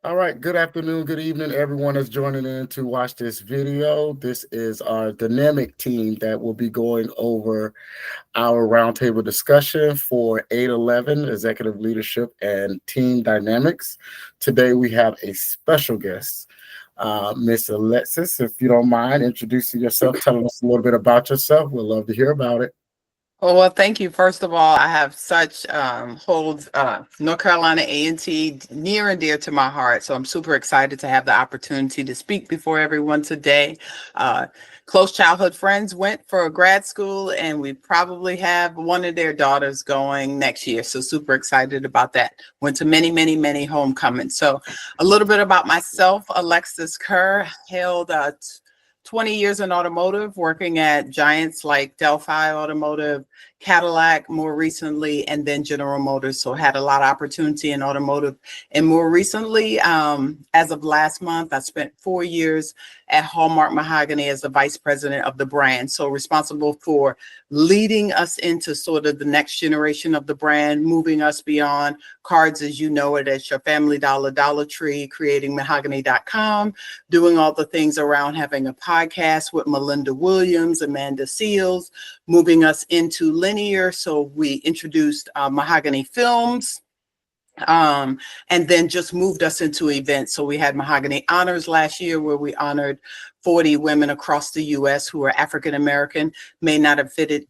All right, good afternoon, good evening, everyone that's joining in to watch this video. This is our dynamic team that will be going over our roundtable discussion for 811 Executive Leadership and Team Dynamics. Today we have a special guest, Miss Alexis. If you don't mind introducing yourself, telling us a little bit about yourself, we'd love to hear about it. Well, thank you. First of all, I have such holds North Carolina A&T near and dear to my heart. So I'm super excited to have the opportunity to speak before everyone today. Uh, Close childhood friends went for grad school, and we probably have one of their daughters going next year. So super excited about that. Went to many, many, many homecomings. So a little bit about myself. Alexis Kerr held 20 years in automotive, working at giants like Delphi Automotive, Cadillac more recently, and then General Motors. So had a lot of opportunity in automotive. And more recently, as of last month, I spent 4 years at Hallmark Mahogany as the vice president of the brand. So responsible for leading us into sort of the next generation of the brand, moving us beyond cards as you know it as your Family Dollar, Dollar Tree, creating mahogany.com, doing all the things around having a podcast with Melinda Williams, Amanda Shields, moving us into linear. So we introduced Mahogany Films, and then just moved us into events. So we had Mahogany Honors last year, where we honored 40 women across the U.S. who are African American, may not have fit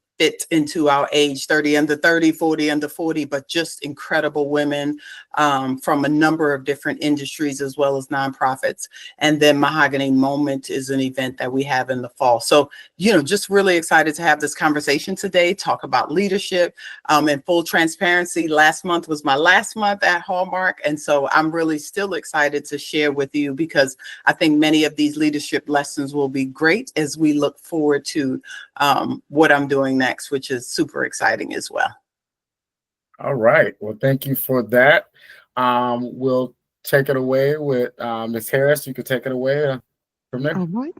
into our age, 30 under 30, 40 under 40, but just incredible women from a number of different industries as well as nonprofits. And then Mahogany Moment is an event that we have in the fall. So, just really excited to have this conversation today, talk about leadership. In full transparency, last month was my last month at Hallmark. And so I'm really still excited to share with you, because I think many of these leadership lessons will be great as we look forward to what I'm doing next, which is super exciting as well. All right, well, thank you for that. We'll take it away with Ms. Harris. You can take it away from there. All right.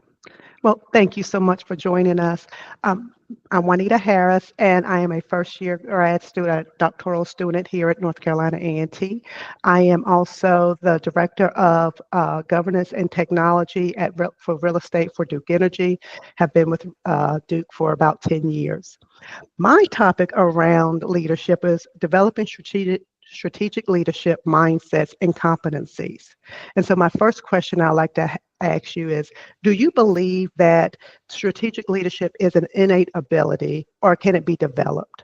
Well, thank you so much for joining us. Um, I'm Juanita Harris, and I am a first-year grad student, doctoral student here at North Carolina A&T. I am also the Director of Governance and Technology for Real Estate for Duke Energy, have been with Duke for about 10 years. My topic around leadership is developing strategic leadership mindsets and competencies. And so my first question I'd like to ask you is, do you believe that strategic leadership is an innate ability, or can it be developed?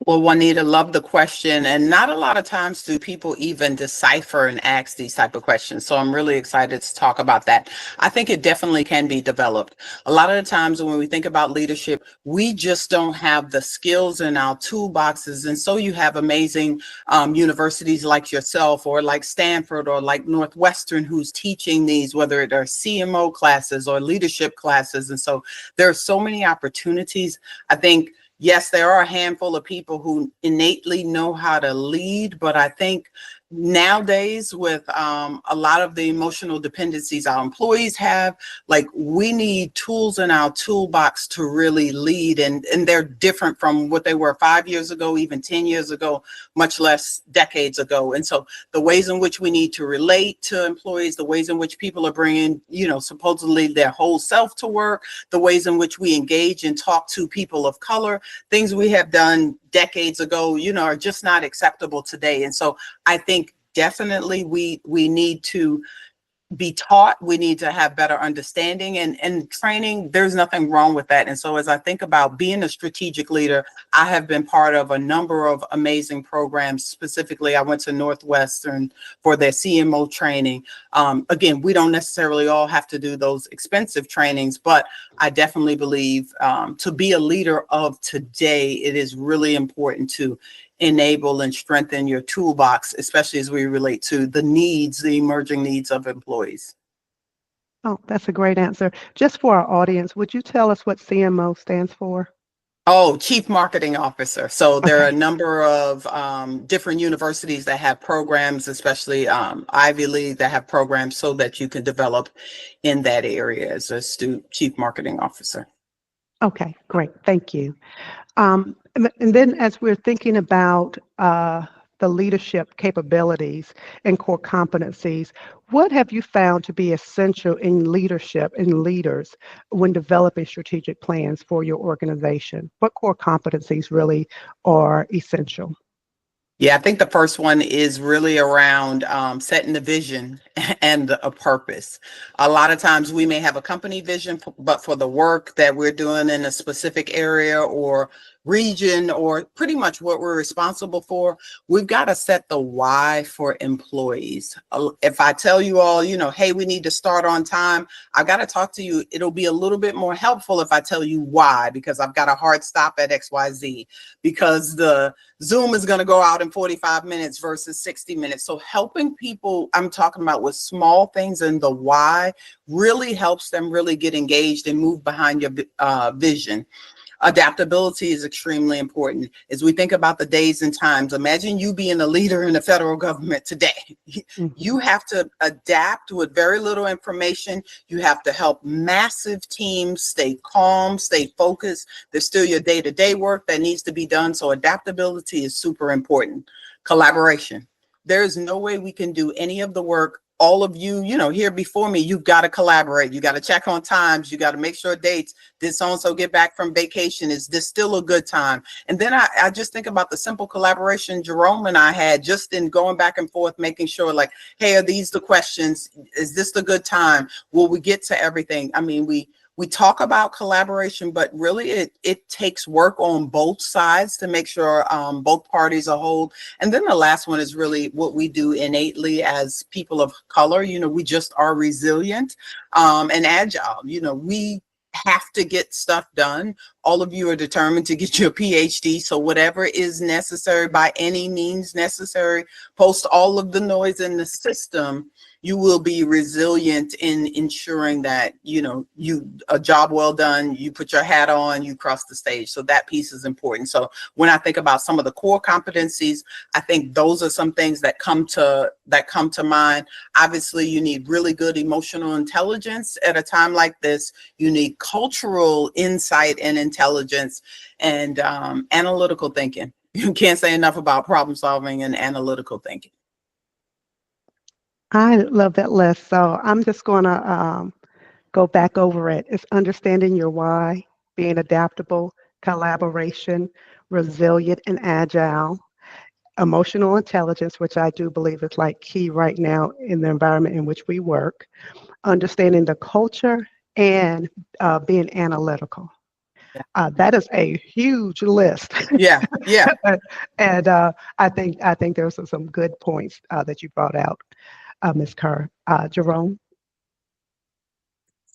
Well, Juanita, love the question. And not a lot of times do people even decipher and ask these type of questions. So I'm really excited to talk about that. I think it definitely can be developed. A lot of the times when we think about leadership, we just don't have the skills in our toolboxes. And so you have amazing universities like yourself, or like Stanford, or like Northwestern, who's teaching these, whether it are CMO classes or leadership classes. And so there are so many opportunities. I think, yes, there are a handful of people who innately know how to lead, but I think nowadays with a lot of the emotional dependencies our employees have, like, we need tools in our toolbox to really lead, and they're different from what they were 5 years ago, even 10 years ago, much less decades ago. And so the ways in which we need to relate to employees, the ways in which people are bringing, supposedly their whole self to work, the ways in which we engage and talk to people of color, things we have done decades ago, are just not acceptable today. And so I think definitely we need to be taught, we need to have better understanding and training. There's nothing wrong with that. And so as I think about being a strategic leader, I have been part of a number of amazing programs. Specifically, I went to Northwestern for their CMO training. Again, we don't necessarily all have to do those expensive trainings, but I definitely believe to be a leader of today, it is really important to enable and strengthen your toolbox, especially as we relate to the emerging needs of employees. Oh, that's a great answer. Just for our audience, would you tell us what CMO stands for? Oh, Chief Marketing Officer. So there are a Okay. number of different universities that have programs, especially Ivy League, that have programs so that you can develop in that area as a Chief Marketing Officer. Okay, great. Thank you. And then as we're thinking about the leadership capabilities and core competencies, what have you found to be essential in leadership and leaders when developing strategic plans for your organization? What core competencies really are essential? Yeah, I think the first one is really around setting the vision and a purpose. A lot of times we may have a company vision, but for the work that we're doing in a specific area or region or pretty much what we're responsible for, we've got to set the why for employees. If I tell you all, hey, we need to start on time, I've got to talk to you. It'll be a little bit more helpful if I tell you why, because I've got a hard stop at XYZ, because the Zoom is going to go out in 45 minutes versus 60 minutes. So helping people, I'm talking about with small things, and the why really helps them really get engaged and move behind your vision. Adaptability is extremely important. As we think about the days and times, imagine you being a leader in the federal government today. You have to adapt with very little information. You have to help massive teams stay calm, stay focused. There's still your day-to-day work that needs to be done. So adaptability is super important. Collaboration. There is no way we can do any of the work. All of you, here before me, you've got to collaborate. You got to check on times. You got to make sure dates. Did so-and-so get back from vacation? Is this still a good time? And then I just think about the simple collaboration Jerome and I had just in going back and forth, making sure like, hey, are these the questions? Is this the good time? Will we get to everything? I mean, we talk about collaboration, but really it takes work on both sides to make sure both parties are whole. And then the last one is really what we do innately as people of color. We just are resilient and agile. We have to get stuff done. All of you are determined to get your PhD. So whatever is necessary by any means necessary, post all of the noise in the system, you will be resilient in ensuring that, a job well done, you put your hat on, you cross the stage. So that piece is important. So when I think about some of the core competencies, I think those are some things that come to mind. Obviously, you need really good emotional intelligence at a time like this. You need cultural insight and intelligence and analytical thinking. You can't say enough about problem solving and analytical thinking. I love that list. So I'm just going to go back over it. It's understanding your why, being adaptable, collaboration, resilient and agile, emotional intelligence, which I do believe is like key right now in the environment in which we work, understanding the culture, and being analytical. That is a huge list. Yeah. And I think there's some good points that you brought out, Ms. Kerr. Jerome?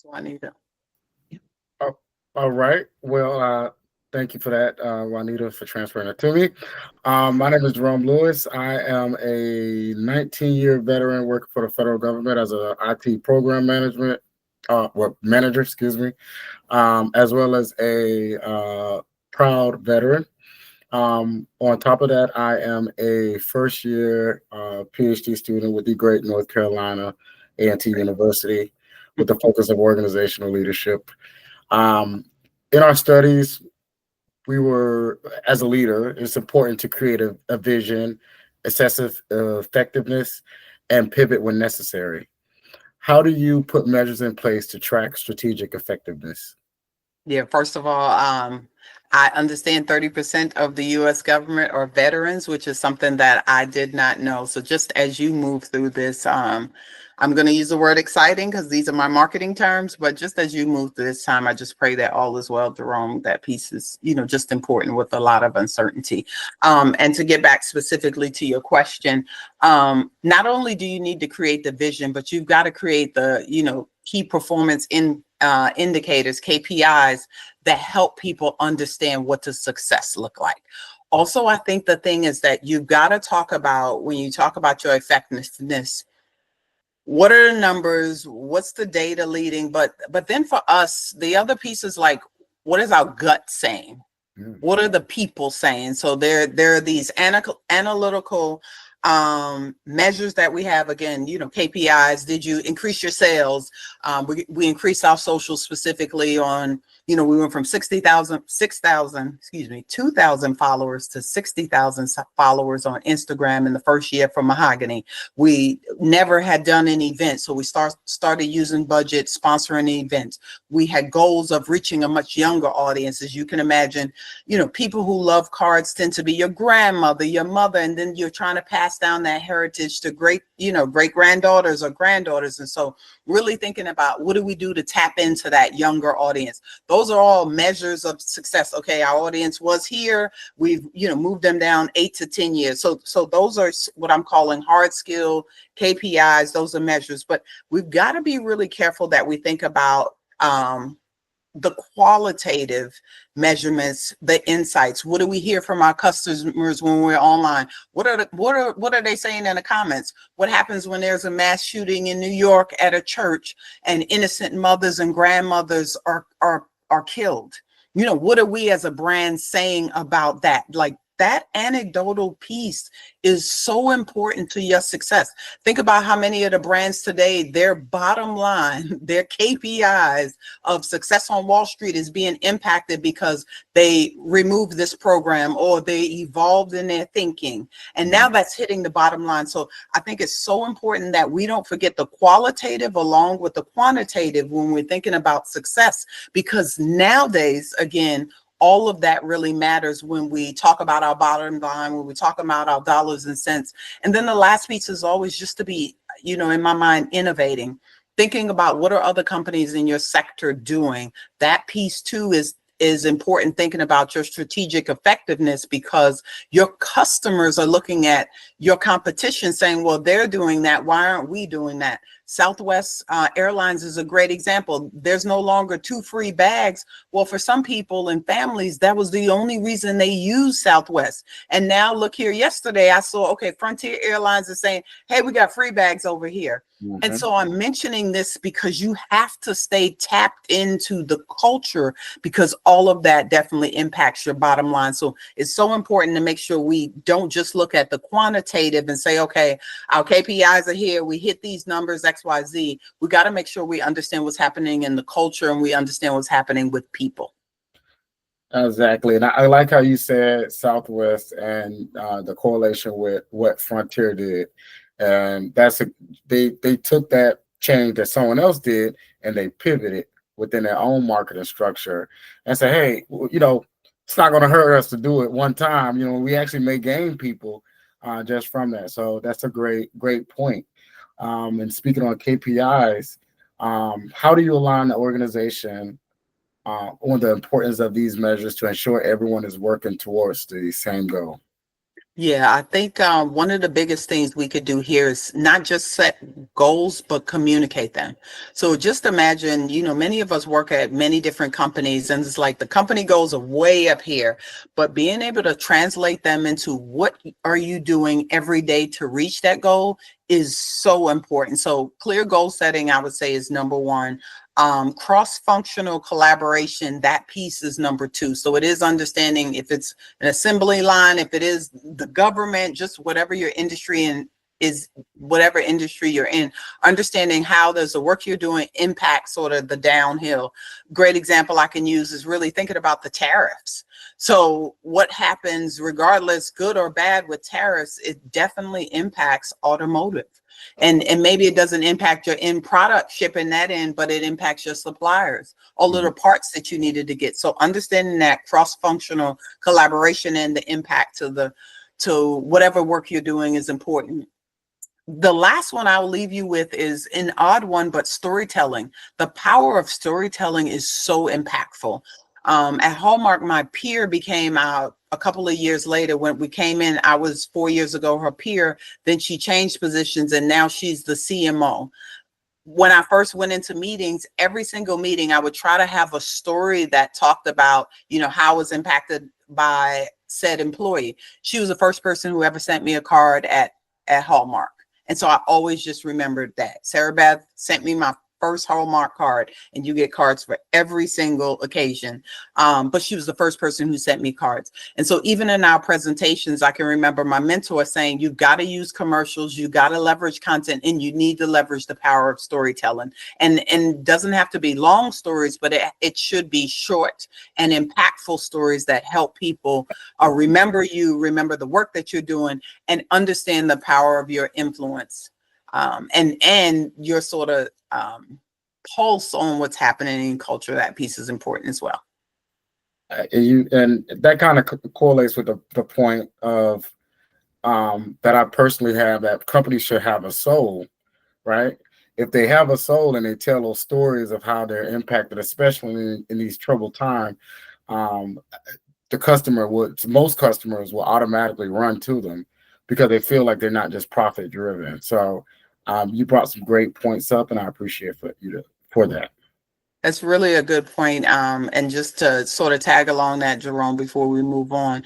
Juanita. Oh, all right. Well, thank you for that, Juanita, for transferring it to me. My name is Jerome Lewis. I am a 19-year veteran working for the federal government as an IT program manager, as well as a proud veteran. On top of that, I am a first-year PhD student with the great North Carolina A&T University with the focus of organizational leadership. In our studies, as a leader, it's important to create a vision, assess effectiveness, and pivot when necessary. How do you put measures in place to track strategic effectiveness? Yeah, first of all, I understand 30% of the U.S. government are veterans, which is something that I did not know. So just as you move through this, I'm going to use the word exciting because these are my marketing terms, but just as you move through this time, I just pray that all is well, Jerome. That piece is, just important with a lot of uncertainty. And to get back specifically to your question, not only do you need to create the vision, but you've got to create the, key performance indicators, KPIs that help people understand what does success look like. Also, I think the thing is that you've got to talk about, when you talk about your effectiveness, what are the numbers? What's the data leading? But then for us, the other piece is like, what is our gut saying? What are the people saying? So there are these analytical Measures that we have, again, KPIs. Did you increase your sales? We increased our social specifically on, we went from 2,000 followers to 60,000 followers on Instagram in the first year for Mahogany. We never had done an event, so we started using budget, sponsoring events. We had goals of reaching a much younger audience. As you can imagine, people who love cards tend to be your grandmother, your mother, and then you're trying to pass down that heritage to great granddaughters or granddaughters. And so really thinking about what do we do to tap into that younger audience. Those are all measures of success. Okay, our audience was here. We've moved them down 8 to 10 years. So those are what I'm calling hard skill KPIs. Those are measures, but we've got to be really careful that we think about the qualitative measurements, the insights. What do we hear from our customers when we're online? What are they saying in the comments? What happens when there's a mass shooting in New York at a church and innocent mothers and grandmothers are killed? What are we as a brand saying about that? Like, that anecdotal piece is so important to your success. Think about how many of the brands today, their bottom line, their KPIs of success on Wall Street is being impacted because they removed this program or they evolved in their thinking. And now that's hitting the bottom line. So I think it's so important that we don't forget the qualitative along with the quantitative when we're thinking about success, because nowadays, again, all of that really matters when we talk about our bottom line, when we talk about our dollars and cents. And then the last piece is always just to be, in my mind, innovating, thinking about what are other companies in your sector doing. That piece too is important, thinking about your strategic effectiveness, because your customers are looking at your competition saying, well, they're doing that. Why aren't we doing that? Southwest Airlines is a great example. There's no longer 2 free bags. Well, for some people and families, that was the only reason they use Southwest. And now look here, yesterday I saw, okay, Frontier Airlines is saying, hey, we got free bags over here. And so I'm mentioning this because you have to stay tapped into the culture, because all of that definitely impacts your bottom line. So it's so important to make sure we don't just look at the quantitative and say, okay, our KPIs are here, we hit these numbers, XYZ. We got to make sure we understand what's happening in the culture and we understand what's happening with people. Exactly. And I like how you said Southwest and the correlation with what Frontier did. And they took that change that someone else did and they pivoted within their own marketing structure and say, hey, it's not going to hurt us to do it one time. We actually may gain people just from that. So that's a great point. And speaking on KPIs, how do you align the organization on the importance of these measures to ensure everyone is working towards the same goal? Yeah, I think one of the biggest things we could do here is not just set goals, but communicate them. So just imagine, many of us work at many different companies, and it's like the company goals are way up here, but being able to translate them into what are you doing every day to reach that goal is so important. So clear goal setting, I would say, is number one. Cross-functional collaboration, that piece is number two. So it is understanding if it's an assembly line, if it is the government, just whatever your industry is, whatever industry you're in, understanding how does the work you're doing impact sort of the downhill. Great example I can use is really thinking about the tariffs. So what happens regardless, good or bad, with tariffs, it definitely impacts automotive. And maybe it doesn't impact your end product shipping that in, but it impacts your suppliers, all of the parts that you needed to get. So understanding that cross-functional collaboration and the impact to whatever work you're doing is important. The last one I'll leave you with is an odd one, but storytelling. The power of storytelling is so impactful. At Hallmark, my peer became a couple of years later. When we came in, I was 4 years ago, her peer, then she changed positions and now she's the CMO. When I first went into meetings, every single meeting, I would try to have a story that talked about, how I was impacted by said employee. She was the first person who ever sent me a card at Hallmark. And so I always just remembered that. Sarah Beth sent me my first Hallmark card, and you get cards for every single occasion. But she was the first person who sent me cards. And so even in our presentations, I can remember my mentor saying, you've got to use commercials, you got to leverage content, and you need to leverage the power of storytelling. And it doesn't have to be long stories, but it should be short and impactful stories that help people remember you, remember the work that you're doing, and understand the power of your influence, and your sort of pulse on what's happening in culture. That piece is important as well. And that kind of correlates with the point of that I personally have, that companies should have a soul, right? If they have a soul and they tell those stories of how they're impacted, especially in these troubled times, most customers will automatically run to them because they feel like they're not just profit driven. So you brought some great points up, and I appreciate for that. That's really a good point. And just to sort of tag along that, Jerome, before we move on,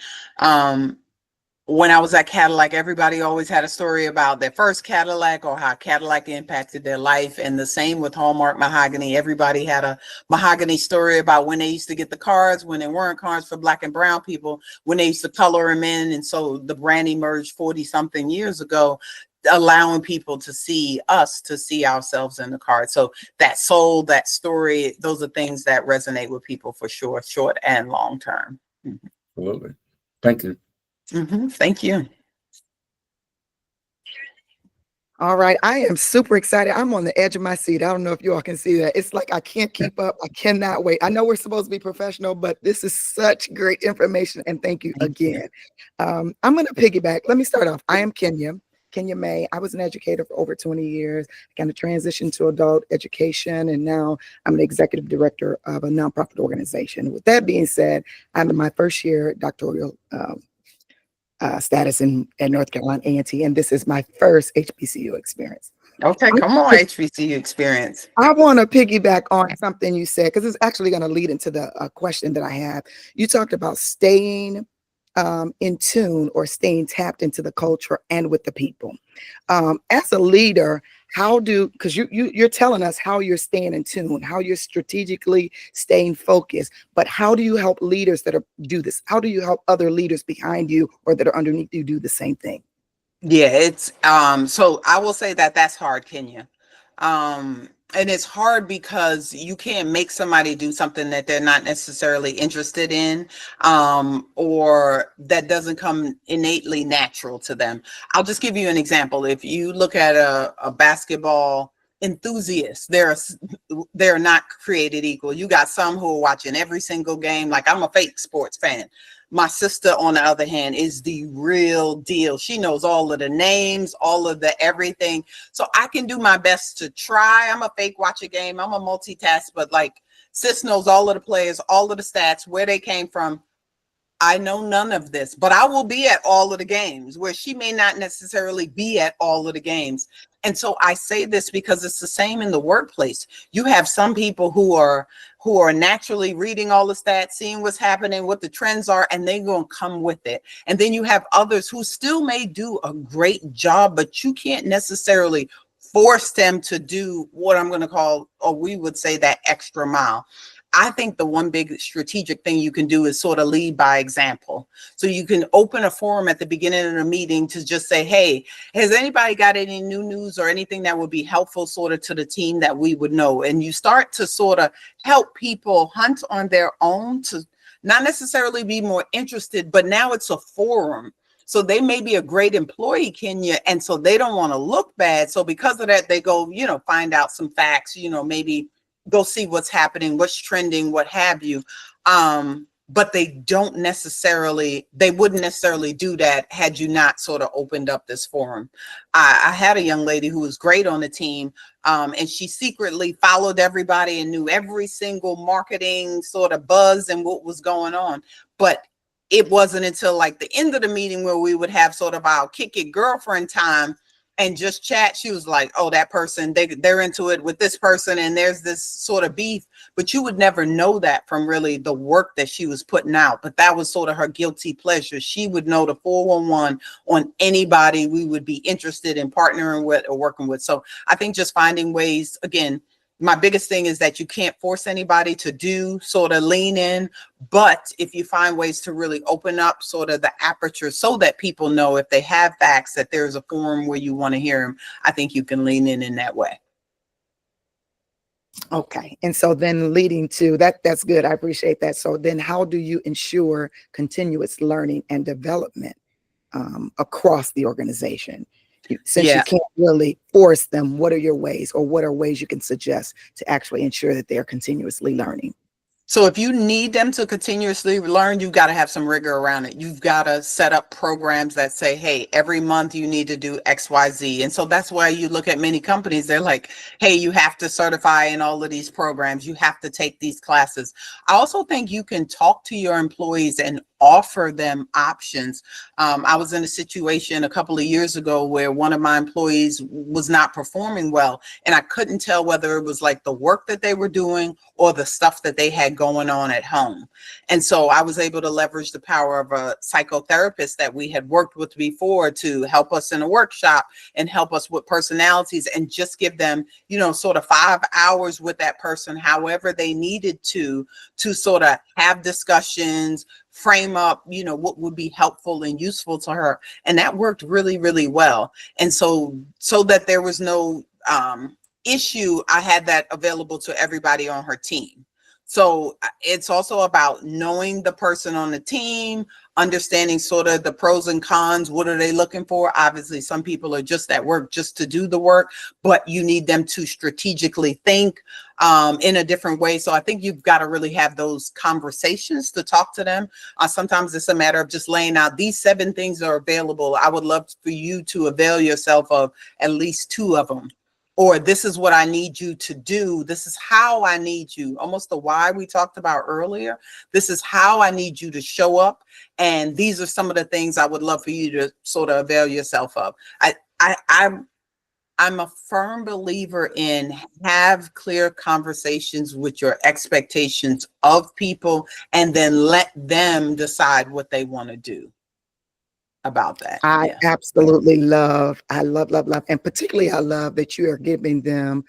when I was at Cadillac, everybody always had a story about their first Cadillac or how Cadillac impacted their life. And the same with Hallmark Mahogany. Everybody had a mahogany story about when they used to get the cards, when there weren't cards for Black and brown people, when they used to color them in. And so the brand emerged 40 something years ago, allowing people to see us, to see ourselves in the card. So that soul, that story, those are things that resonate with people for sure, short and long term. Absolutely. Thank you. Thank you. All right. I am super excited. I'm on the edge of my seat. I don't know if you all can see that. It's like I can't keep up. I cannot wait. I know we're supposed to be professional, but this is such great information. And thank you again. I'm going to piggyback. Let me start off. I am Kenya May. I was an educator for over 20 years, kind of transitioned to adult education, and now I'm an executive director of a nonprofit organization. With that being said, I'm in my first year doctoral status at North Carolina A&T, and this is my first HBCU experience. Okay, come on, HBCU experience. I want to piggyback on something you said, because it's actually going to lead into the question that I have. You talked about staying in tune or staying tapped into the culture and with the people. As a leader, because you're telling us how you're staying in tune, how you're strategically staying focused, but how do you help leaders that do this? How do you help other leaders behind you or that are underneath you do the same thing? Yeah, it's so I will say that that's hard, Kenya. And it's hard because you can't make somebody do something that they're not necessarily interested in, or that doesn't come innately natural to them. I'll just give you an example. If you look at a basketball enthusiast, they're not created equal. You got some who are watching every single game. Like, I'm a fake sports fan. My sister, on the other hand, is the real deal. She knows all of the names, all of the everything. So I can do my best to try. I'm a fake watch a game. I'm a multitask, but like, sis knows all of the players, all of the stats, where they came from. I know none of this, but I will be at all of the games, where she may not necessarily be at all of the games. And so I say this because it's the same in the workplace. You have some people who are naturally reading all the stats, seeing what's happening, what the trends are, and they're going to come with it. And then you have others who still may do a great job, but you can't necessarily force them to do what I'm going to call, or we would say, that extra mile. I think the one big strategic thing you can do is sort of lead by example. So you can open a forum at the beginning of the meeting to just say, hey, has anybody got any new news or anything that would be helpful sort of to the team that we would know? And you start to sort of help people hunt on their own to not necessarily be more interested, but now it's a forum. So they may be a great employee, Kenya, and so they don't want to look bad. So because of that, they go, find out some facts, maybe go see what's happening, what's trending, what have you. But they wouldn't necessarily do that had you not sort of opened up this forum. I had a young lady who was great on the team, and she secretly followed everybody and knew every single marketing sort of buzz and what was going on. But it wasn't until like the end of the meeting where we would have sort of our kick it girlfriend time and just chat. She was like, oh, that person, they're into it with this person, and there's this sort of beef. But you would never know that from really the work that she was putting out. But that was sort of her guilty pleasure. She would know the 411 on anybody we would be interested in partnering with or working with. So I think just finding ways, again, my biggest thing is that you can't force anybody to do, sort of lean in. But if you find ways to really open up sort of the aperture so that people know if they have facts, that there's a forum where you want to hear them, I think you can lean in that way. Okay. And so then leading to that, that's good. I appreciate that. So then how do you ensure continuous learning and development across the organization? Since you can't really force them, what are your ways, or what are ways you can suggest to actually ensure that they're continuously learning? So if you need them to continuously learn, you've got to have some rigor around it. You've got to set up programs that say, hey, every month you need to do X, Y, Z. And so that's why you look at many companies, they're like, hey, you have to certify in all of these programs. You have to take these classes. I also think you can talk to your employees and offer them options. I was in a situation a couple of years ago where one of my employees was not performing well, and I couldn't tell whether it was like the work that they were doing or the stuff that they had going on at home. And so I was able to leverage the power of a psychotherapist that we had worked with before to help us in a workshop and help us with personalities, and just give them, you know, sort of 5 hours with that person, however they needed to sort of have discussions, frame up, you know, what would be helpful and useful to her. And that worked really, really well. And so that there was no issue, I had that available to everybody on her team. So it's also about knowing the person on the team, understanding sort of the pros and cons. What are they looking for? Obviously, some people are just at work just to do the work, but you need them to strategically think in a different way. So I think you've got to really have those conversations to talk to them. Sometimes it's a matter of just laying out, these 7 things are available. I would love for you to avail yourself of at least 2 of them. Or this is what I need you to do. This is how I need you. Almost the why we talked about earlier. This is how I need you to show up. And these are some of the things I would love for you to sort of avail yourself of. I'm a firm believer in have clear conversations with your expectations of people, and then let them decide what they want to do about that. I absolutely love, and particularly I love that you are giving them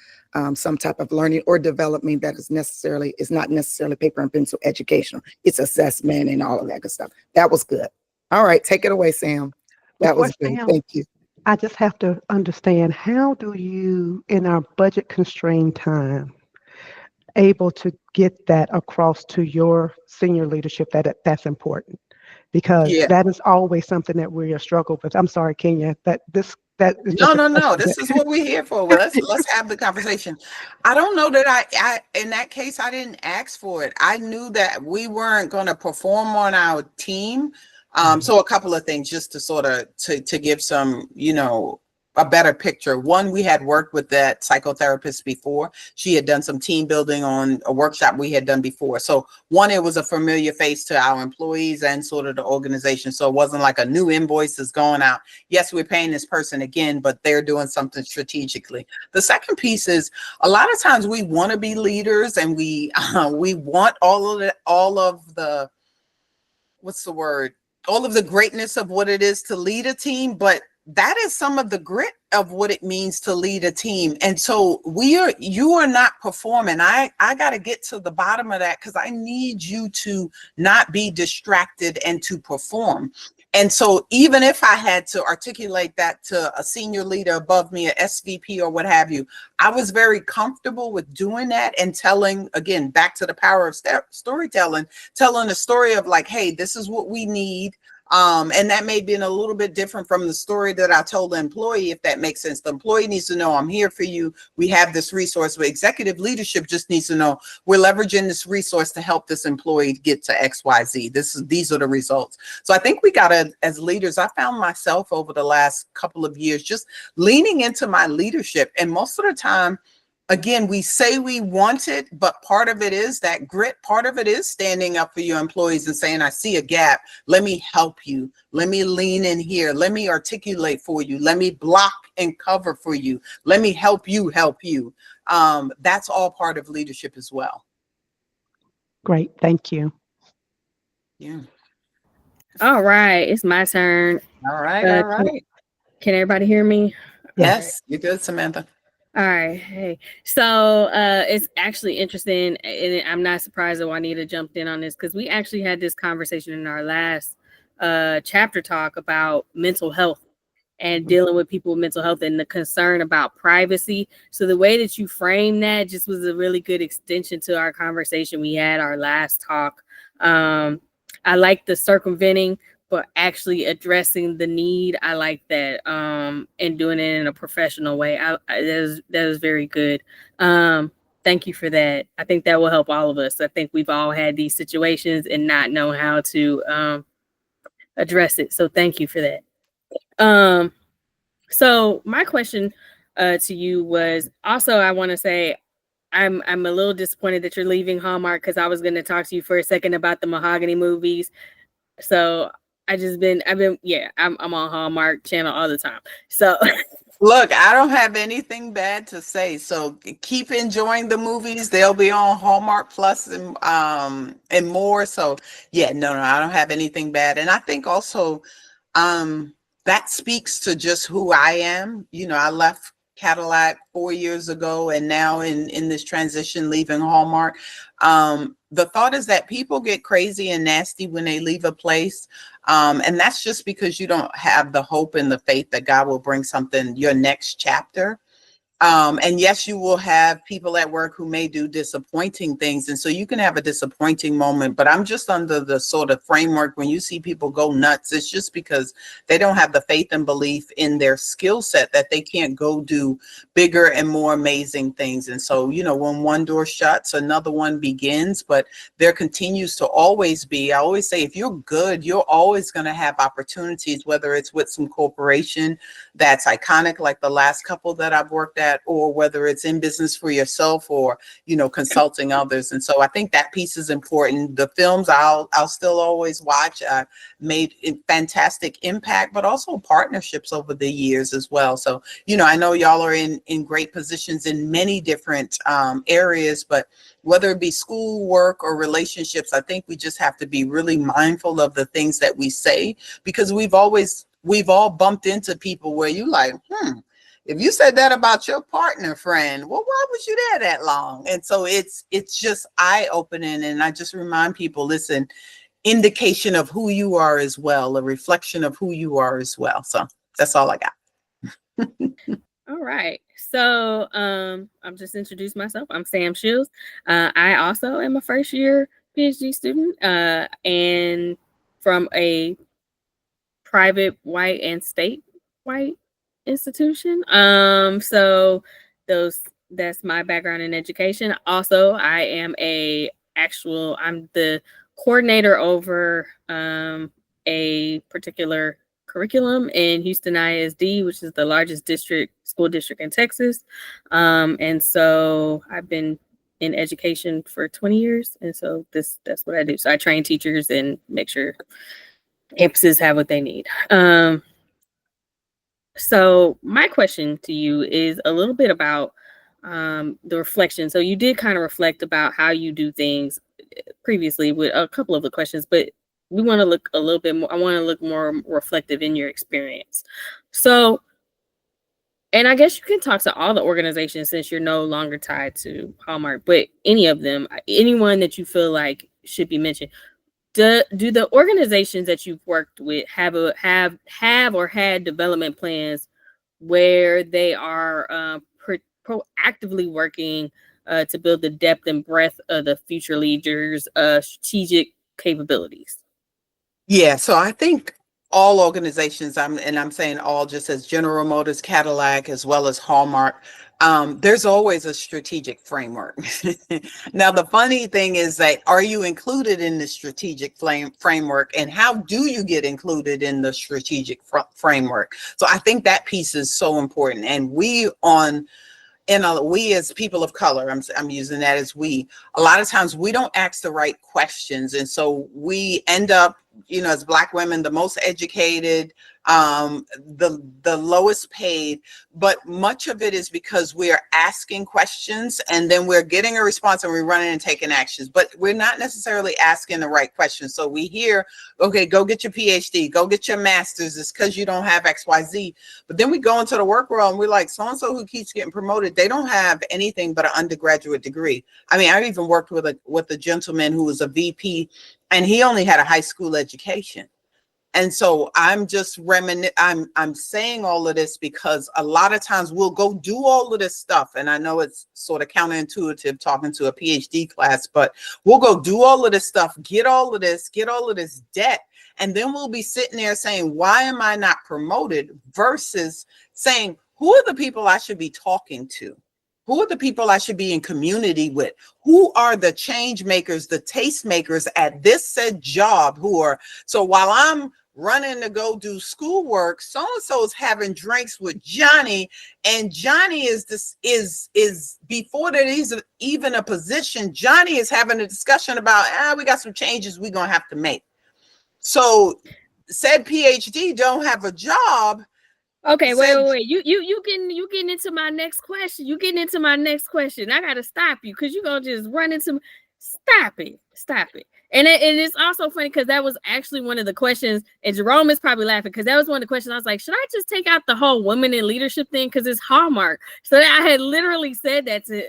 some type of learning or development that is not necessarily paper and pencil educational. It's assessment and all of that good stuff. That was good. All right, take it away, Sam. That was good. Thank you. I just have to understand, how do you, in our budget constrained time, able to get that across to your senior leadership that's important? Because that is always something that we are struggling with. I'm sorry, Kenya, that is no. This is what we're here for. Well, let's have the conversation. I don't know that I in that case I didn't ask for it. I knew that we weren't going to perform on our team. So a couple of things just to sort of to give some, you know, a better picture. One, we had worked with that psychotherapist before. She had done some team building on a workshop we had done before. So one, it was a familiar face to our employees and sort of the organization. So it wasn't like a new invoice is going out. Yes, we're paying this person again, but they're doing something strategically. The second piece is, a lot of times we want to be leaders, and we want all of the greatness of what it is to lead a team, but that is some of the grit of what it means to lead a team. And so you are not performing. I got to get to the bottom of that, because I need you to not be distracted and to perform. And so even if I had to articulate that to a senior leader above me, a SVP or what have you, I was very comfortable with doing that and telling, again, back to the power of storytelling, telling a story of like, hey, this is what we need. And that may have been a little bit different from the story that I told the employee, if that makes sense. The employee needs to know I'm here for you. We have this resource, but executive leadership just needs to know we're leveraging this resource to help this employee get to XYZ. These are the results. So I think we got to, as leaders, I found myself over the last couple of years just leaning into my leadership. And most of the time, again, we say we want it, but part of it is that grit. Part of it is standing up for your employees and saying, I see a gap. Let me help you. Let me lean in here. Let me articulate for you. Let me block and cover for you. Let me help you help you. That's all part of leadership as well. Great. Thank you. Yeah. All right. It's my turn. All right. Can everybody hear me? Yes. You're good, Samantha. All right. Hey. So it's actually interesting, and I'm not surprised that Juanita jumped in on this because we actually had this conversation in our last chapter talk about mental health and dealing with people with mental health and the concern about privacy. So the way that you frame that just was a really good extension to our conversation we had our last talk. I like the circumventing, but actually addressing the need. I like that, and doing it in a professional way. That was very good. Thank you for that. I think that will help all of us. I think we've all had these situations and not know how to address it. So thank you for that. So my question to you was also, I want to say I'm a little disappointed that you're leaving Hallmark because I was going to talk to you for a second about the Mahogany movies. So I'm on Hallmark Channel all the time. So look, I don't have anything bad to say. So keep enjoying the movies. They'll be on Hallmark Plus and more. So yeah, no, I don't have anything bad. And I think also that speaks to just who I am. You know, I left Cadillac 4 years ago, and now in this transition, leaving Hallmark. The thought is that people get crazy and nasty when they leave a place. And that's just because you don't have the hope and the faith that God will bring something, your next chapter. And yes, you will have people at work who may do disappointing things. And so you can have a disappointing moment, but I'm just under the sort of framework when you see people go nuts, it's just because they don't have the faith and belief in their skill set that they can't go do bigger and more amazing things. And so, you know, when one door shuts, another one begins, but there continues to always be, I always say, if you're good, you're always going to have opportunities, whether it's with some corporation that's iconic, like the last couple that I've worked at, or whether it's in business for yourself or, you know, consulting others. And so I think that piece is important. The films I'll still always watch. Made a fantastic impact, but also partnerships over the years as well. So, you know, I know y'all are in great positions in many different areas, but whether it be school, work, or relationships, I think we just have to be really mindful of the things that we say, because we've all bumped into people where you like, if you said that about your partner, friend, well, why was you there that long? And so it's just eye-opening. And I just remind people, listen, indication of who you are as well, a reflection of who you are as well. So that's all I got. all right. So I'll just introduce myself. I'm Sam Shields. I also am a first year PhD student and from a private white and state white institution. So that's my background in education. Also, I am I'm the coordinator over a particular curriculum in Houston ISD, which is the largest school district in Texas. And so I've been in education for 20 years. And so that's what I do. So I train teachers and make sure campuses have what they need. So my question to you is a little bit about the reflection. So you did kind of reflect about how you do things previously with a couple of the questions, but we want to look a little bit more. I want to look more reflective in your experience. So, and I guess you can talk to all the organizations since you're no longer tied to Hallmark, but any of them, anyone that you feel like should be mentioned. Do the organizations that you've worked with have or had development plans where they are proactively working to build the depth and breadth of the future leaders' strategic capabilities? Yeah, so I think all organizations, I'm saying all just as General Motors, Cadillac, as well as Hallmark, there's always a strategic framework. Now, the funny thing is that, are you included in the strategic framework, and how do you get included in the strategic framework? So I think that piece is so important. And we as people of color, I'm using that as we, a lot of times we don't ask the right questions. And so we end up, you know, as Black women, the most educated, the lowest paid, but much of it is because we're asking questions and then we're getting a response and we're running and taking actions, but we're not necessarily asking the right questions. So we hear, okay, go get your PhD, go get your master's, it's because you don't have XYZ. But then we go into the work world and we're like, so-and-so who keeps getting promoted, they don't have anything but an undergraduate degree. I mean, I've even worked with a gentleman who was a VP and he only had a high school education. And so I'm just I'm saying all of this because a lot of times we'll go do all of this stuff. And I know it's sort of counterintuitive talking to a PhD class, but we'll go do all of this stuff, get all of this debt. And then we'll be sitting there saying, why am I not promoted? Versus saying, who are the people I should be talking to? Who are the people I should be in community with? Who are the change makers, the taste makers at this said job who are, so while I'm running to go do schoolwork, so-and-so is having drinks with Johnny, and Johnny is before there is even a position, Johnny is having a discussion about, we got some changes we're gonna have to make. So said PhD don't have a job. Okay, wait. You getting into my next question. You getting into my next question. I gotta stop you because you're gonna just run into stop it. And it's also funny because that was actually one of the questions, and Jerome is probably laughing because that was one of the questions. I was like, should I just take out the whole women in leadership thing because it's Hallmark? So I had literally said that and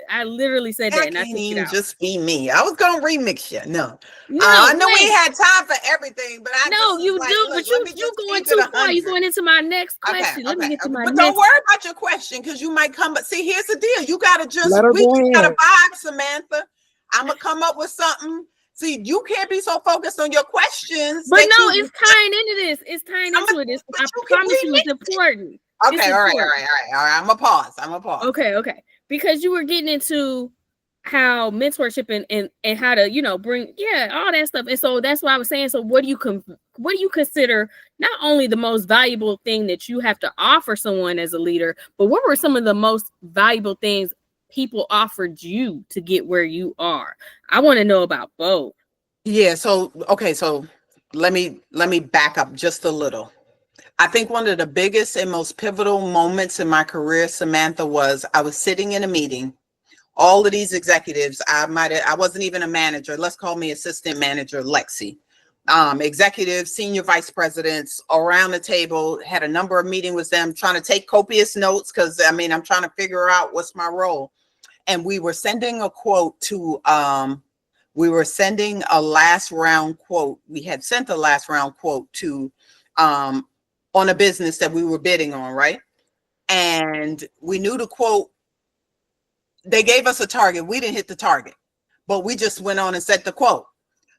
I can't even just be me. I was gonna remix you. No, no, I know we had time for everything, but I no, you like, do, look, but you going too far. You going into my next question. Let me get to my but next. Don't worry about your question because you might come. But see, here's the deal: you gotta just Let her we go just gotta ahead. vibe, Samantha. I'm gonna come up with something. See, you can't be so focused on your questions. But no, it's tying into this. It's tying into it. I promise you, it's important. Okay, all right. I'm gonna pause. Okay. Because you were getting into how mentorship and how to bring all that stuff, and so that's why I was saying. So what do you consider not only the most valuable thing that you have to offer someone as a leader, but what were some of the most valuable things people offered you to get where you are? I want to know about both. Yeah. So let me back up just a little. I think one of the biggest and most pivotal moments in my career, Samantha, was I was sitting in a meeting. All of these executives, I wasn't even a manager. Let's call me assistant manager, Lexi. Executives, senior vice presidents around the table, had a number of meetings with them, trying to take copious notes because I'm trying to figure out what's my role. And we were sending a quote to, we were sending a last round quote. We had sent a last round quote to, on a business that we were bidding on, right? And we knew the quote. They gave us a target. We didn't hit the target, but we just went on and set the quote.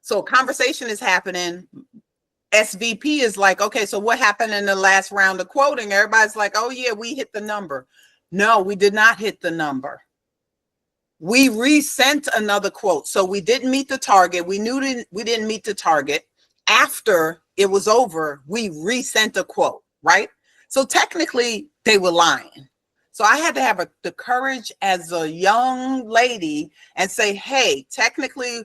So conversation is happening. SVP is like, okay, so what happened in the last round of quoting? Everybody's like, oh yeah, we hit the number. No, we did not hit the number. We resent another quote. So we didn't meet the target. We knew we didn't meet the target. After it was over, we resent a quote, right? So technically they were lying. So I had to have the courage as a young lady and say, hey, technically,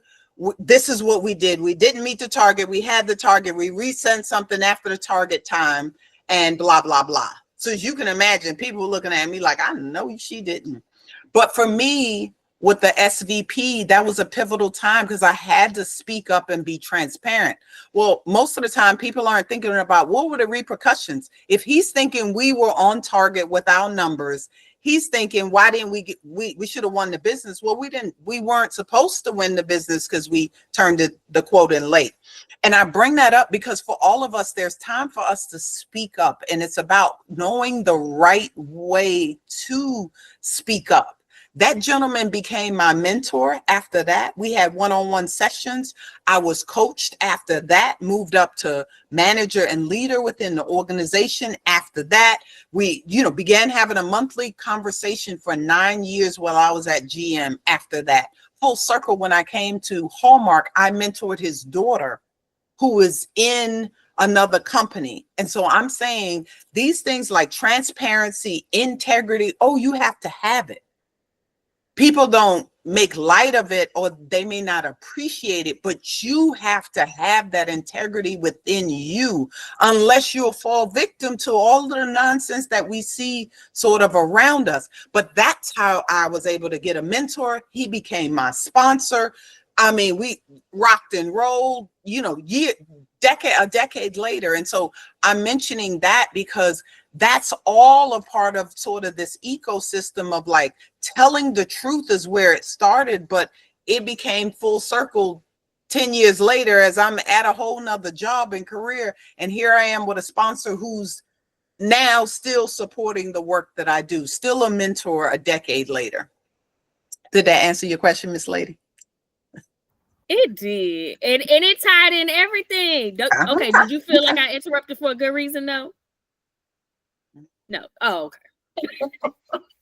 this is what we did. We didn't meet the target. We had the target. We resent something after the target time and blah, blah, blah. So as you can imagine, people were looking at me like, I know she didn't. But for me, with the SVP, that was a pivotal time because I had to speak up and be transparent. Well, most of the time, people aren't thinking about what were the repercussions. If he's thinking we were on target with our numbers, he's thinking, why didn't we should have won the business? Well, we weren't supposed to win the business because we turned the quote in late. And I bring that up because for all of us, there's time for us to speak up. And it's about knowing the right way to speak up. That gentleman became my mentor after that. We had one-on-one sessions. I was coached after that, moved up to manager and leader within the organization. After that, we, began having a monthly conversation for 9 years while I was at GM. After that, full circle, when I came to Hallmark, I mentored his daughter who was in another company. And so I'm saying these things like transparency, integrity, you have to have it. people don't make light of it, or they may not appreciate it, but you have to have that integrity within you, unless you'll fall victim to all the nonsense that we see sort of around us. But that's how I was able to get a mentor. He became my sponsor. I mean, we rocked and rolled, you know, a decade later. And so I'm mentioning that because that's all a part of sort of this ecosystem of like telling the truth is where it started, but it became full circle 10 years later as I'm at a whole nother job and career. And here I am with a sponsor who's now still supporting the work that I do, still a mentor a decade later. Did that answer your question, Miss Lady? It did. And it tied in everything. Okay, did you feel like I interrupted for a good reason though? No. Oh, okay.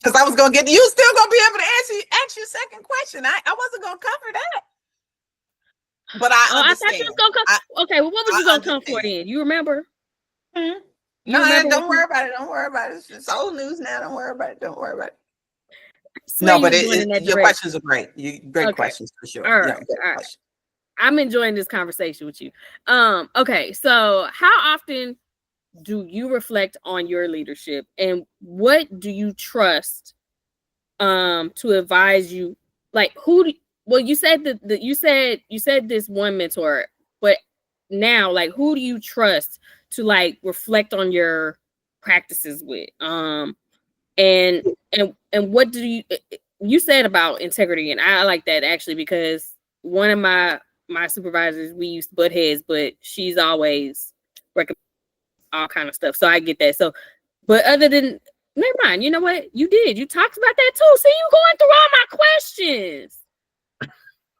Because I was gonna get you still gonna be able to ask your second question. I wasn't gonna cover that. But I thought you was gonna come. Okay, well, what was you gonna come for then? You remember? Mm-hmm. No, don't worry about it. Don't worry about it. It's old news now. Don't worry about it. Don't worry about it. No, but your questions are great. Great questions for sure. All right. All right. I'm enjoying this conversation with you. Okay, so how often do you reflect on your leadership, and what do you trust to advise you? Like you said that you said this one mentor, but now like who do you trust to like reflect on your practices with? And what do you said about integrity, and I like that actually, because one of my supervisors, we used to butt heads, but she's always recommended all kind of stuff. So I get that. So, but other than, never mind. You know what? You talked about that too. See, you going through all my questions.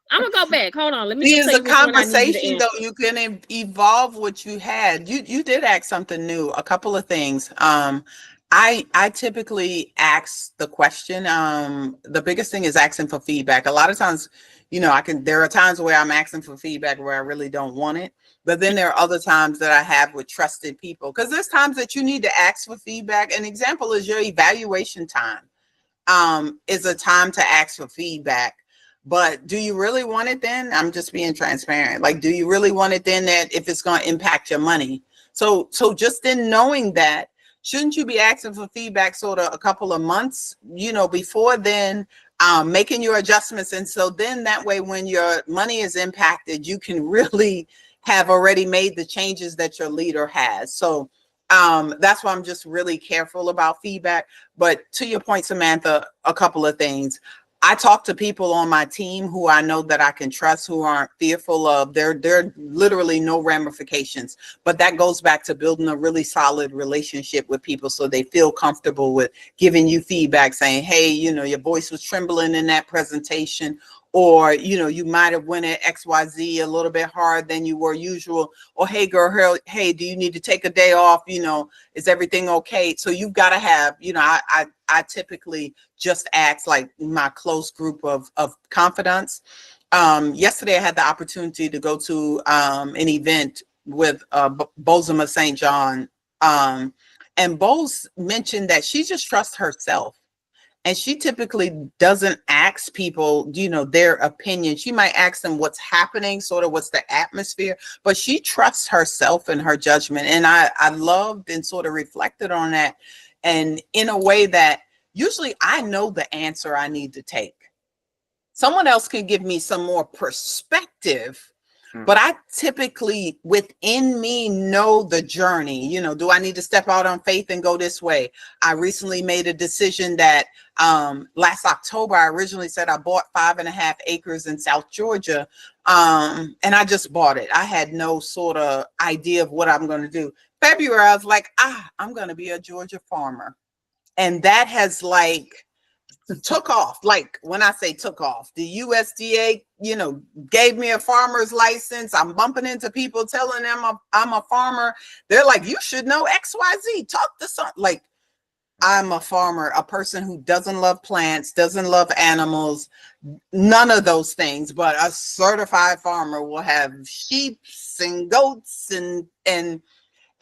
I'm gonna go back. Hold on. Let me. It's a conversation, though. You can evolve what you had. You did ask something new. A couple of things. I typically ask the question. The biggest thing is asking for feedback. A lot of times, you know, there are times where I'm asking for feedback where I really don't want it. But then there are other times that I have with trusted people, because there's times that you need to ask for feedback. An example is your evaluation time is a time to ask for feedback. But do you really want it then? I'm just being transparent. Like, do you really want it then, that if it's going to impact your money? So just in knowing that, shouldn't you be asking for feedback sort of a couple of months, you know, before then, making your adjustments? And so then that way, when your money is impacted, you can really have already made the changes that your leader has. So that's why I'm just really careful about feedback. But to your point, Samantha, a couple of things. I talk to people on my team who I know that I can trust, who aren't fearful of, there are literally no ramifications. But that goes back to building a really solid relationship with people so they feel comfortable with giving you feedback, saying, hey, you know, your voice was trembling in that presentation, or, you know, you might have went at XYZ a little bit hard than you were usual, or hey, girl, hey, do you need to take a day off? You know, is everything okay? So you've got to have, you know, I typically just ask like my close group of confidants. Yesterday, I had the opportunity to go to an event with Bozema St. John. And Bose mentioned that she just trusts herself. And she typically doesn't ask people, you know, their opinion. She might ask them what's happening, sort of what's the atmosphere, but she trusts herself and her judgment. And I loved and sort of reflected on that. And in a way that usually I know the answer I need to take. Someone else can give me some more perspective, but I typically within me know the journey. You know, do I need to step out on faith and go this way? I recently made a decision that last October, I originally said I bought 5.5 acres in South Georgia. And I just bought it. I had no sort of idea of what I'm going to do. February, I was like, I'm going to be a Georgia farmer. And that has like took off. Like when I say took off, the USDA, you know, gave me a farmer's license. I'm bumping into people telling them I'm a farmer. They're like, you should know XYZ. Talk to some. Like, I'm a farmer, a person who doesn't love plants, doesn't love animals, none of those things. But a certified farmer will have sheep and goats and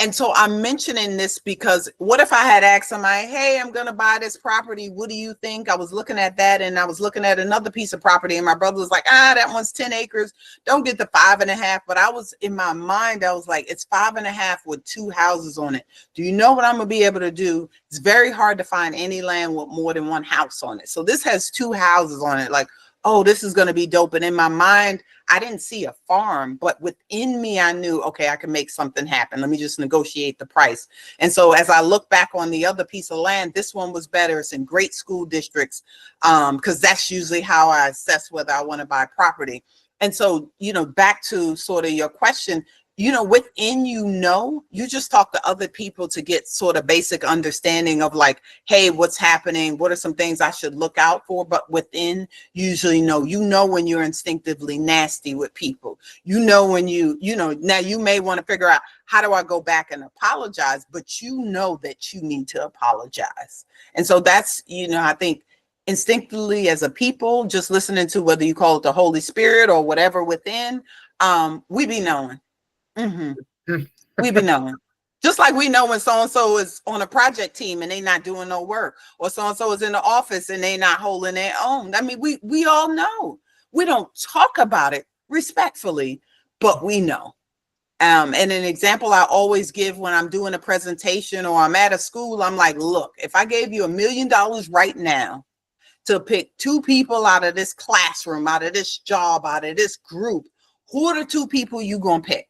And so I'm mentioning this because what if I had asked somebody, hey, I'm going to buy this property. What do you think? I was looking at that and I was looking at another piece of property and my brother was like, that one's 10 acres. Don't get the 5.5. But I was in my mind, I was like, it's 5.5 with 2 houses on it. Do you know what I'm going to be able to do? It's very hard to find any land with more than 1 house on it. So this has 2 houses on it. Like, oh, this is going to be dope. And in my mind, I didn't see a farm, but within me, I knew, okay, I can make something happen. Let me just negotiate the price. And so as I look back on the other piece of land, this one was better. It's in great school districts, because that's usually how I assess whether I want to buy property. And so, back to sort of your question, within, you just talk to other people to get sort of basic understanding of like, hey, what's happening? What are some things I should look out for? But within, usually know when you're instinctively nasty with people, when now you may want to figure out, how do I go back and apologize? But you know that you need to apologize. And so that's, I think instinctively as a people, just listening to whether you call it the Holy Spirit or whatever within, we be knowing. We be knowing, just like we know when so-and-so is on a project team and they not doing no work, or so-and-so is in the office and they not holding their own. I mean, we all know. We don't talk about it respectfully, but we know. And an example I always give when I'm doing a presentation or I'm at a school, I'm like, look, if I gave you $1 million right now to pick 2 people out of this classroom, out of this job, out of this group, who are the 2 people you gonna pick?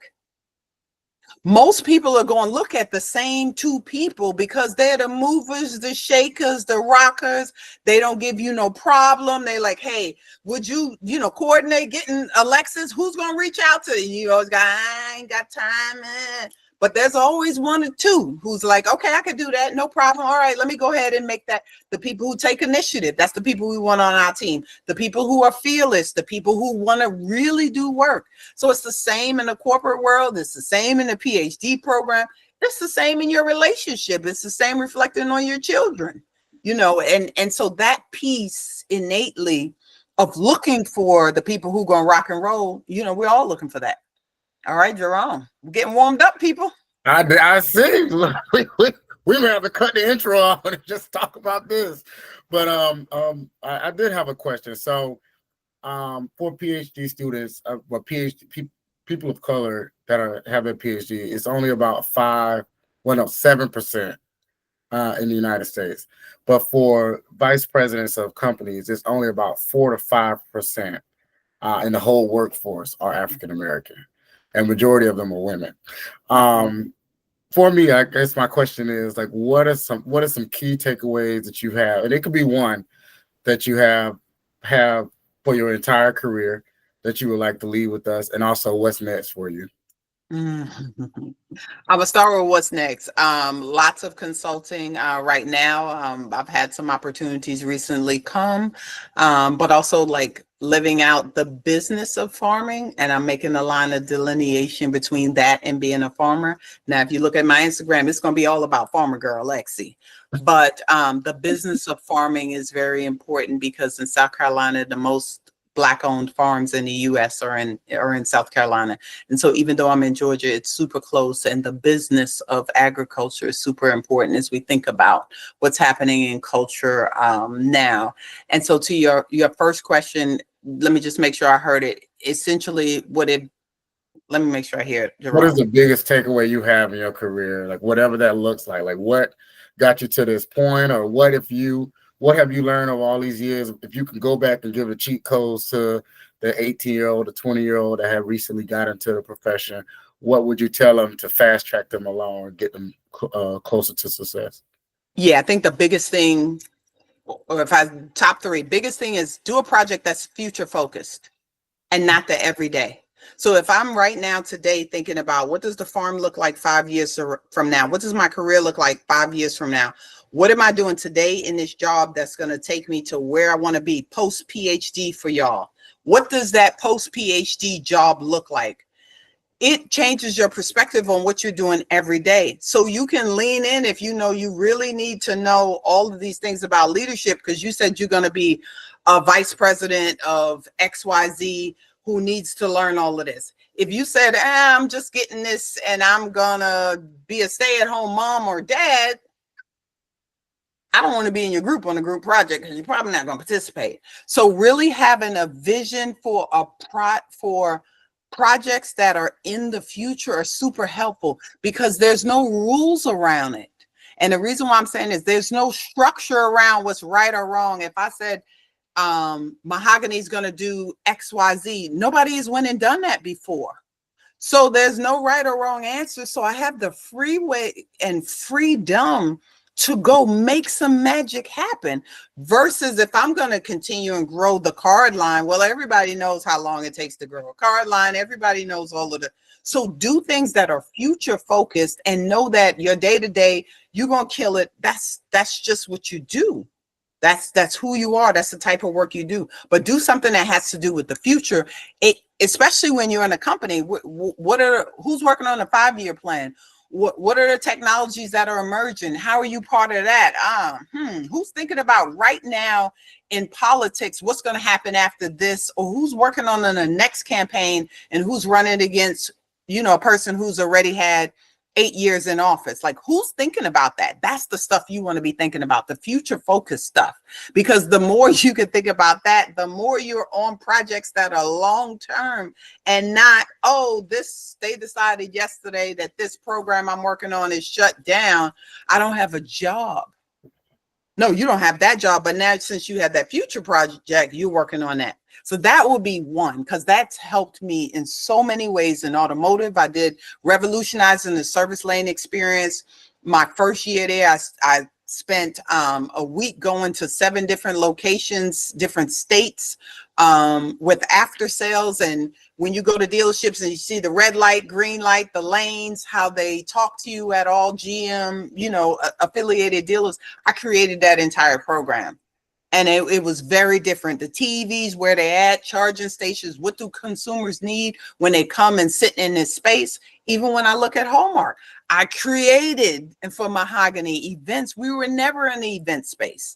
Most people are going to look at the same 2 people because they're the movers, the shakers, the rockers. They don't give you no problem. They like, hey, would you, coordinate getting Alexis? Who's going to reach out to you? You always got, I ain't got time. But there's always 1 or 2 who's like, okay, I can do that. No problem. All right, let me go ahead and make that. The people who take initiative, that's the people we want on our team. The people who are fearless, the people who want to really do work. So it's the same in the corporate world. It's the same in the PhD program. It's the same in your relationship. It's the same reflecting on your children, and so that piece innately of looking for the people who going to rock and roll, we're all looking for that. All right, Jerome, we're getting warmed up, people. I see. We may have to cut the intro off and just talk about this. But I did have a question. So for PhD students, people of color that have a PhD, it's only about 7% in the United States. But for vice presidents of companies, it's only about 4 to 5% in the whole workforce are African American. And majority of them are women. For me, I guess my question is like, what are some key takeaways that you have? And it could be one that you have for your entire career that you would like to leave with us, and also what's next for you. I will start with what's next. Lots of consulting right now. I've had some opportunities recently come, but also like living out the business of farming, and I'm making a line of delineation between that and being a farmer. Now, if you look at my Instagram, it's going to be all about farmer girl Alexis. But the business of farming is very important because in South Carolina, the most Black-owned farms in the U.S. are in South Carolina. And so even though I'm in Georgia, it's super close. And the business of agriculture is super important as we think about what's happening in culture now. And so to your first question, let me just make sure I heard it. Essentially, let me make sure I hear it, Jerome. What is the biggest takeaway you have in your career? Like whatever that looks like what got you to this point, or what have you learned over all these years? If you can go back and give the cheat codes to the 18-year-old, the 20-year-old that have recently got into the profession, what would you tell them to fast track them along and get them closer to success? Yeah, I think the biggest thing, or if I top 3, biggest thing is do a project that's future focused and not the everyday. So if I'm right now today thinking about what does the farm look like 5 years from now? What does my career look like 5 years from now? What am I doing today in this job that's going to take me to where I want to be post PhD for y'all? What does that post PhD job look like? It changes your perspective on what you're doing every day. So you can lean in if you know you really need to know all of these things about leadership, because you said you're going to be a vice president of XYZ. who needs to learn all of this. If you said, I'm just getting this and I'm gonna be a stay-at-home mom or dad, I don't want to be in your group on a group project because you're probably not going to participate. So really having a vision for projects that are in the future are super helppful because there's no rules around it. And the reason why I'm saying is there's no structure around what's right or wrong. If I said Mahogany is going to do XYZ, nobody has went and done that before. So there's no right or wrong answer. So I have the freeway and freedom to go make some magic happen versus if I'm going to continue and grow the card line. Well, everybody knows how long it takes to grow a card line. Everybody knows all of the. So do things that are future focused and know that your day to day, you're going to kill it. That's just what you do. That's who you are. That's the type of work you do. But do something that has to do with the future. Especially when you're in a company. Who's working on a 5-year plan? What are the technologies that are emerging? How are you part of that? Who's thinking about right now in politics, what's going to happen after this? Or who's working on the next campaign and who's running against, a person who's already had 8 years in office? Like, who's thinking about that? That's the stuff you want to be thinking about, the future focused stuff. Because the more you can think about that, the more you're on projects that are long term and not, they decided yesterday that this program I'm working on is shut down. I don't have a job. No, you don't have that job. But now since you have that future project, you're working on that. So that will be one, because that's helped me in so many ways in automotive. I did revolutionizing the service lane experience. My first year there, I spent a week going to 7 different locations, different states with after sales. And when you go to dealerships and you see the red light, green light, the lanes, how they talk to you at all GM, affiliated dealers, I created that entire program. And it was very different. The TVs, where they at, charging stations, what do consumers need when they come and sit in this space? Even when I look at Hallmark, I created, and for Mahogany events, we were never in the event space.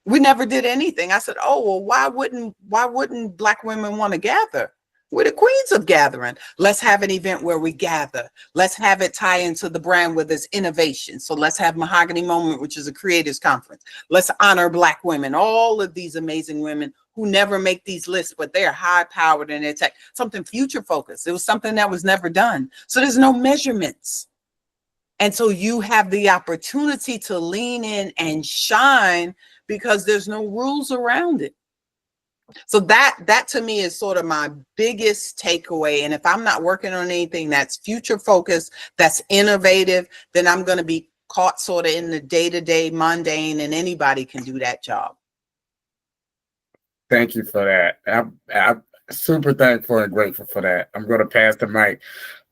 We never did anything. I said, why wouldn't Black women want to gather? We're the queens of gathering. Let's have an event where we gather. Let's have it tie into the brand where there's innovation. So let's have Mahogany Moment, which is a creators conference. Let's honor Black women, all of these amazing women who never make these lists, but they're high powered in their tech, something future focused. It was something that was never done. So there's no measurements. And so you have the opportunity to lean in and shine because there's no rules around it. So that to me is sort of my biggest takeaway. And if I'm not working on anything that's future focused, that's innovative, then I'm going to be caught sort of in the day-to-day mundane, and anybody can do that job. Thank you for that. I'm super thankful and grateful for that. I'm going to pass the mic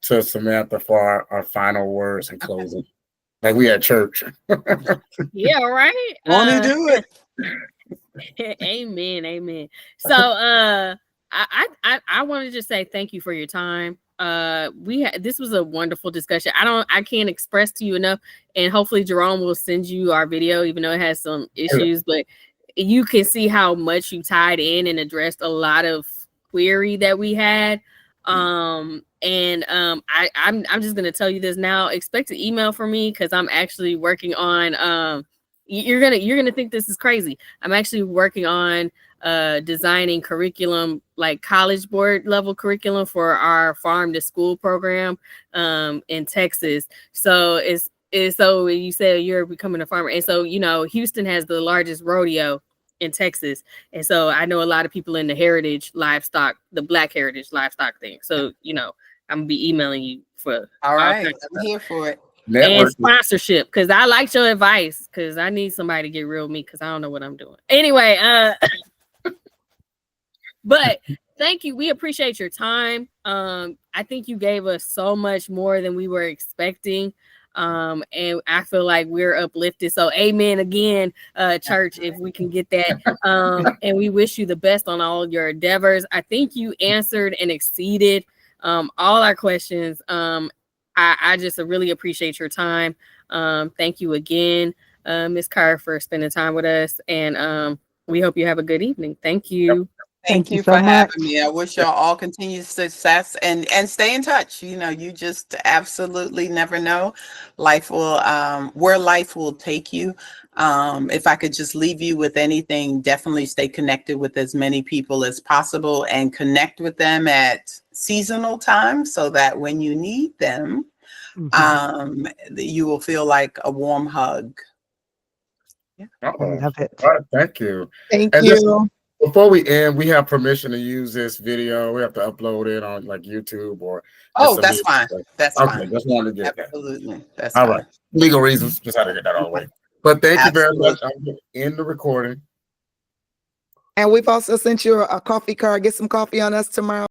to Samantha for our final words and closing. Like we at church. Yeah, right. Want to do it? Amen. So I want to just say thank you for your time. This was a wonderful discussion. I can't express to you enough, and hopefully Jerome will send you our video, even though it has some issues, but you can see how much you tied in and addressed a lot of query that we had. I'm just gonna tell you this now. Expect an email from me because I'm actually working on you're gonna think this is crazy. I'm actually working on designing curriculum, like college board level curriculum for our farm to school program in Texas. So so you said you're becoming a farmer, and so Houston has the largest rodeo in Texas, and so I know a lot of people in the heritage livestock, the Black heritage livestock thing. So I'm gonna be emailing you for all right. I'm here for it. And sponsorship, because I liked your advice, because I need somebody to get real with me because I don't know what I'm doing. Anyway, but thank you. We appreciate your time. I think you gave us so much more than we were expecting. And I feel like we're uplifted. So amen again, church, if we can get that. And we wish you the best on all your endeavors. I think you answered and exceeded all our questions. I just really appreciate your time. Thank you again, Ms. Carr, for spending time with us. And we hope you have a good evening. Thank you. Thank you you so for much. having me. I wish y'all all continued success and stay in touch. You know, you just absolutely never know life will where life will take you. If I could just leave you with anything, definitely stay connected with as many people as possible and connect with them at seasonal times so that when you need them, you will feel like a warm hug. I love it. All right, thank you. Thank And just you. before we end, we have permission to use this video. We have to upload it on like YouTube or Oh, some that's music fine. stuff. That's Okay, fine. just wanted to get that. Absolutely. That's All fine. right. Legal reasons, just had to get that all the way. But thank you very much. Absolutely. I'm going to end the recording. And we've also sent you a coffee card. Get some coffee on us tomorrow.